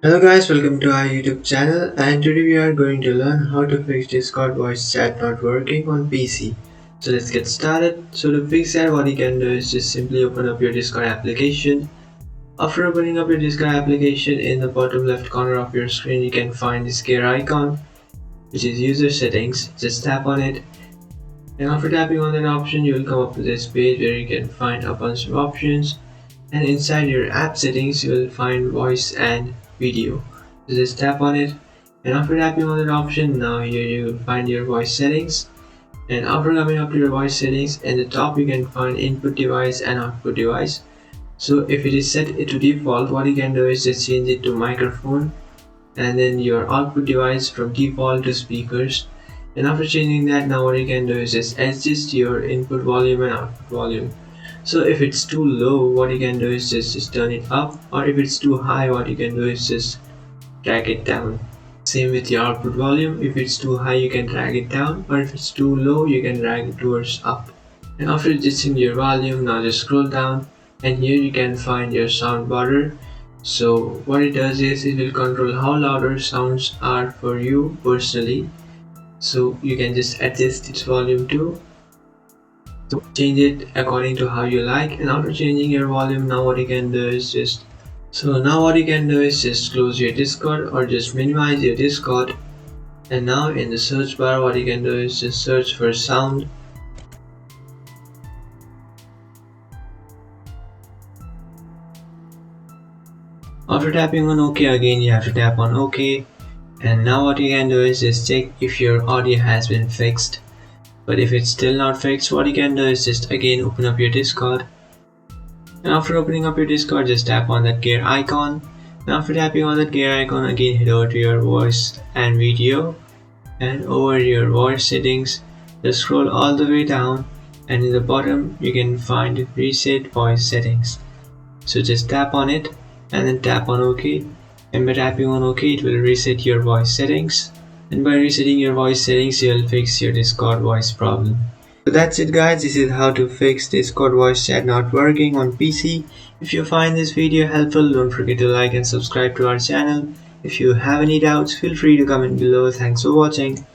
Hello guys, welcome to our YouTube channel, and today we are going to learn how to fix Discord voice chat not working on PC. So let's get started. So to fix that, what you can do is just simply open up your Discord application. After opening up your Discord application, in the bottom left corner of your screen you can find this gear icon, which is user settings. Just tap on it, and after tapping on that option you will come up to this page where you can find a bunch of options, and inside your app settings you will find voice and video. So just tap on it, and after tapping on that option, now here you will find your voice settings, and after coming up to your voice settings, in the top you can find input device and output device. So if it is set to default, what you can do is just change it to microphone, and then your output device from default to speakers. And after changing that, now what you can do is just adjust your input volume and output volume. So if it's too low, what you can do is just turn it up, or if it's too high, what you can do is just drag it down. Same with your output volume. If it's too high, you can drag it down, or if it's too low, you can drag it towards up. And after adjusting your volume, now just scroll down, and here you can find your sound border. So what it does is it will control how louder sounds are for you personally. So you can just adjust its volume too. So change it according to how you like, and after changing your volume, now what you can do is just close your Discord or just minimize your Discord. And now in the search bar, what you can do is just search for sound. After tapping on OK, again you have to tap on OK. And now what you can do is just check if your audio has been fixed. But if it's still not fixed, what you can do is just again open up your Discord. And after opening up your Discord, just tap on that gear icon. And after tapping on that gear icon, again head over to your voice and video. And over your voice settings, just scroll all the way down. And in the bottom, you can find reset voice settings. So just tap on it and then tap on OK. And by tapping on OK, it will reset your voice settings. And by resetting your voice settings, you'll fix your Discord voice problem. So that's it guys, this is how to fix Discord voice chat not working on PC. If you find this video helpful, don't forget to like and subscribe to our channel. If you have any doubts, feel free to comment below. Thanks for watching.